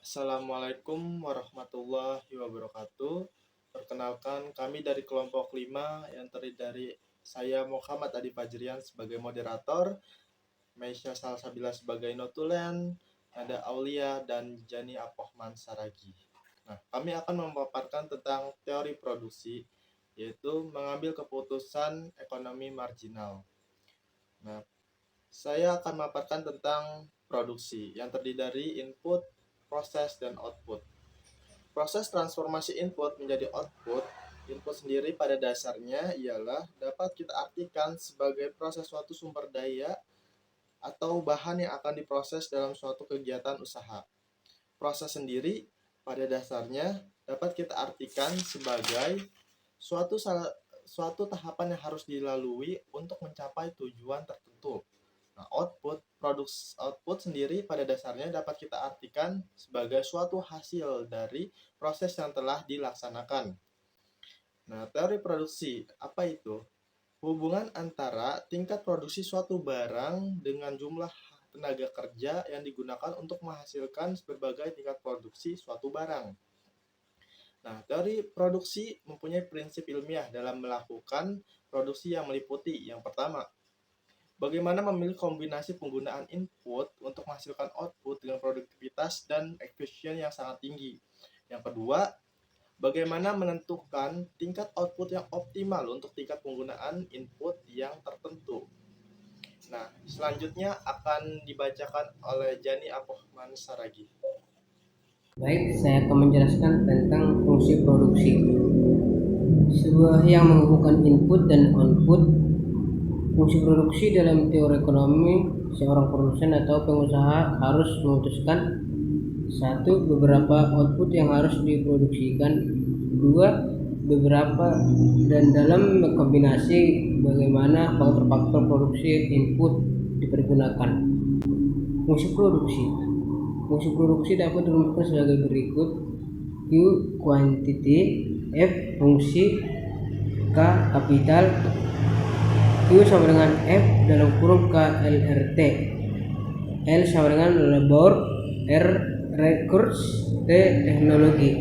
Assalamualaikum warahmatullahi wabarakatuh. Perkenalkan, kami dari kelompok 5 yang terdiri dari saya Muhammad Adi Fajrian sebagai moderator, Meisya Salsabila sebagai notulen, ada Aulia dan Jani Apohman Saragi. Nah, kami akan memaparkan tentang teori produksi, yaitu mengambil keputusan ekonomi marginal. Nah, saya akan memaparkan tentang produksi yang terdiri dari input, proses, dan output. Proses transformasi input menjadi output, input sendiri pada dasarnya ialah dapat kita artikan sebagai proses suatu sumber daya atau bahan yang akan diproses dalam suatu kegiatan usaha. Proses sendiri pada dasarnya dapat kita artikan sebagai suatu tahapan yang harus dilalui untuk mencapai tujuan tertentu. Nah, output sendiri pada dasarnya dapat kita artikan sebagai suatu hasil dari proses yang telah dilaksanakan. Nah, teori produksi apa itu? Hubungan antara tingkat produksi suatu barang dengan jumlah tenaga kerja yang digunakan untuk menghasilkan berbagai tingkat produksi suatu barang. Nah, teori produksi mempunyai prinsip ilmiah dalam melakukan produksi yang meliputi yang pertama, bagaimana memilih kombinasi penggunaan input untuk menghasilkan output dengan produktivitas dan efisien yang sangat tinggi. Yang kedua, bagaimana menentukan tingkat output yang optimal untuk tingkat penggunaan input yang tertentu. Nah, selanjutnya akan dibacakan oleh Jani Apohman Saragi. Baik, saya akan menjelaskan tentang fungsi produksi. Sebuah yang menghubungkan input dan output. Fungsi produksi dalam teori ekonomi, seorang produsen atau pengusaha harus memutuskan satu, beberapa output yang harus diproduksikan, dua, beberapa dan dalam kombinasi bagaimana faktor-faktor produksi input dipergunakan. Fungsi produksi. Fungsi produksi dapat dirumuskan sebagai berikut: Q quantity, F fungsi, K kapital, Q sama dengan F dalam kurung KLRT, L sama dengan labor, R resource, T teknologi.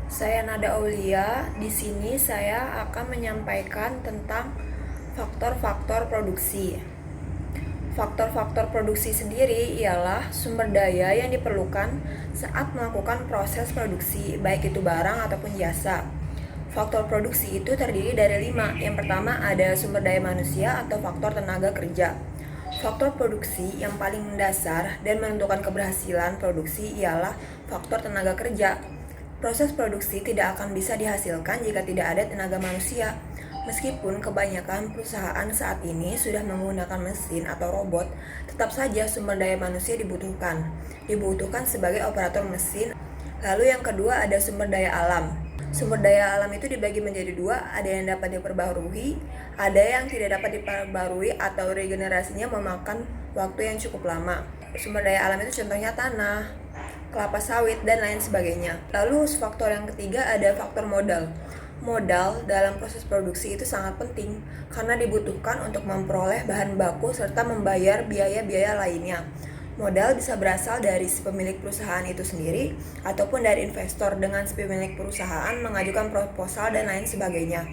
Saya Nada Aulia. Di sini saya akan menyampaikan tentang faktor-faktor produksi. Faktor-faktor produksi sendiri ialah sumber daya yang diperlukan saat melakukan proses produksi, baik itu barang ataupun jasa. Faktor produksi itu terdiri dari 5. Yang pertama ada sumber daya manusia atau faktor tenaga kerja. Faktor produksi yang paling mendasar dan menentukan keberhasilan produksi ialah faktor tenaga kerja. Proses produksi tidak akan bisa dihasilkan jika tidak ada tenaga manusia. Meskipun kebanyakan perusahaan saat ini sudah menggunakan mesin atau robot, tetap saja sumber daya manusia dibutuhkan. Dibutuhkan sebagai operator mesin. Lalu yang kedua ada sumber daya alam. Sumber daya alam itu dibagi menjadi 2, ada yang dapat diperbaharui, ada yang tidak dapat diperbaharui atau regenerasinya memakan waktu yang cukup lama. Sumber daya alam itu contohnya tanah, kelapa sawit, dan lain sebagainya. Lalu faktor yang ketiga ada faktor modal. Modal dalam proses produksi itu sangat penting karena dibutuhkan untuk memperoleh bahan baku serta membayar biaya-biaya lainnya. Modal bisa berasal dari si pemilik perusahaan itu sendiri ataupun dari investor dengan si pemilik perusahaan mengajukan proposal dan lain sebagainya.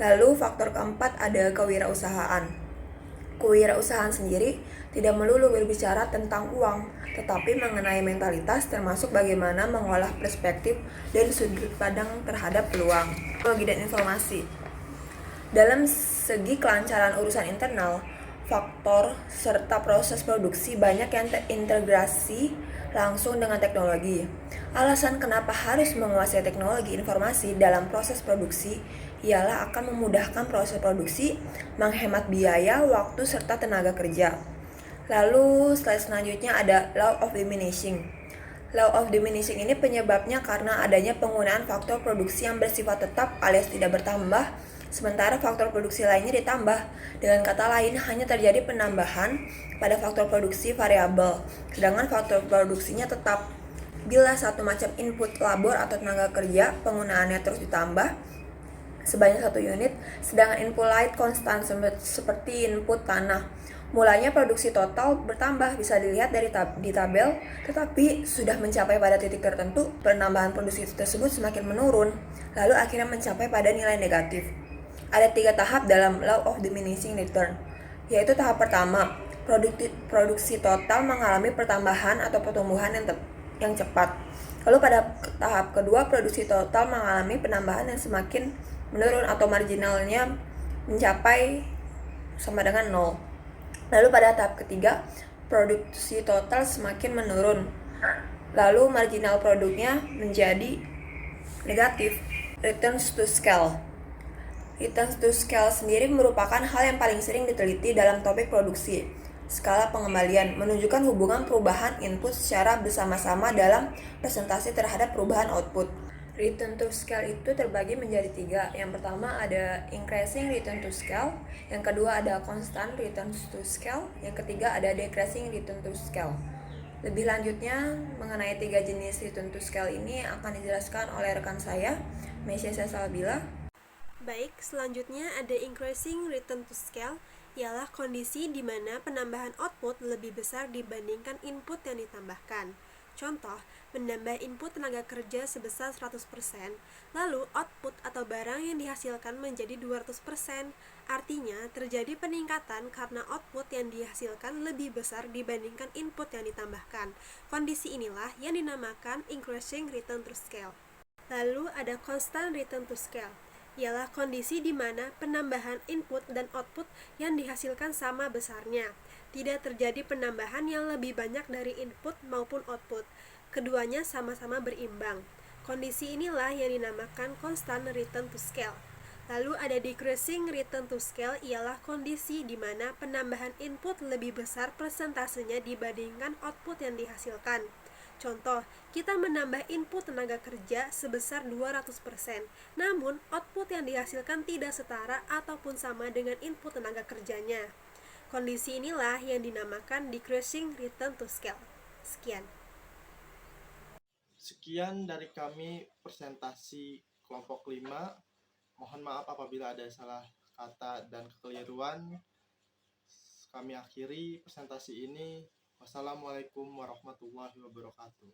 Lalu faktor keempat ada kewirausahaan. Kewirausahaan sendiri tidak melulu berbicara tentang uang, tetapi mengenai mentalitas termasuk bagaimana mengolah perspektif dan sudut pandang terhadap peluang, teknologi dan informasi. Dalam segi kelancaran urusan internal, faktor serta proses produksi banyak yang terintegrasi langsung dengan teknologi. Alasan kenapa harus menguasai teknologi informasi dalam proses produksi ialah akan memudahkan proses produksi, menghemat biaya, waktu, serta tenaga kerja. Lalu slide selanjutnya ada law of diminishing. Law of diminishing ini penyebabnya karena adanya penggunaan faktor produksi yang bersifat tetap alias tidak bertambah, sementara faktor produksi lainnya ditambah. Dengan kata lain, hanya terjadi penambahan pada faktor produksi variabel, sedangkan faktor produksinya tetap. Bila satu macam input labor atau tenaga kerja penggunaannya terus ditambah sebanyak 1 unit, sedangkan input lain konstan seperti input tanah, Mulanya produksi total bertambah bisa dilihat di tabel, tetapi sudah mencapai pada titik tertentu, penambahan produksi tersebut semakin menurun, lalu akhirnya mencapai pada nilai negatif. Ada 3 tahap dalam Law of Diminishing Return, yaitu tahap pertama, produksi total mengalami pertambahan atau pertumbuhan yang cepat. Lalu pada tahap kedua, produksi total mengalami penambahan yang semakin menurun atau marginalnya mencapai sama dengan 0. Lalu pada tahap ketiga, produksi total semakin menurun. Lalu marginal produknya menjadi negatif. Returns to scale. Returns to scale sendiri merupakan hal yang paling sering diteliti dalam topik produksi. Skala pengembalian menunjukkan hubungan perubahan input secara bersama-sama dalam presentasi terhadap perubahan output. Return to scale itu terbagi menjadi 3. Yang pertama ada increasing return to scale, yang kedua ada constant return to scale, yang ketiga ada decreasing return to scale. Lebih lanjutnya mengenai 3 jenis return to scale ini akan dijelaskan oleh rekan saya, Mesya Salsabila. Baik, selanjutnya ada increasing return to scale, ialah kondisi di mana penambahan output lebih besar dibandingkan input yang ditambahkan. Contoh, menambah input tenaga kerja sebesar 100%, lalu output atau barang yang dihasilkan menjadi 200%. Artinya, terjadi peningkatan karena output yang dihasilkan lebih besar dibandingkan input yang ditambahkan. Kondisi inilah yang dinamakan increasing return to scale. Lalu ada constant return to scale, ialah kondisi di mana penambahan input dan output yang dihasilkan sama besarnya. Tidak terjadi penambahan yang lebih banyak dari input maupun output. Keduanya sama-sama berimbang. Kondisi inilah yang dinamakan constant return to scale. Lalu ada decreasing return to scale, ialah kondisi di mana penambahan input lebih besar persentasenya dibandingkan output yang dihasilkan. Contoh, kita menambah input tenaga kerja sebesar 200%, namun output yang dihasilkan tidak setara ataupun sama dengan input tenaga kerjanya. Kondisi inilah yang dinamakan decreasing return to scale. Sekian. Sekian dari kami presentasi kelompok 5. Mohon maaf apabila ada salah kata dan kekeliruan. Kami akhiri presentasi ini. Wassalamualaikum warahmatullahi wabarakatuh.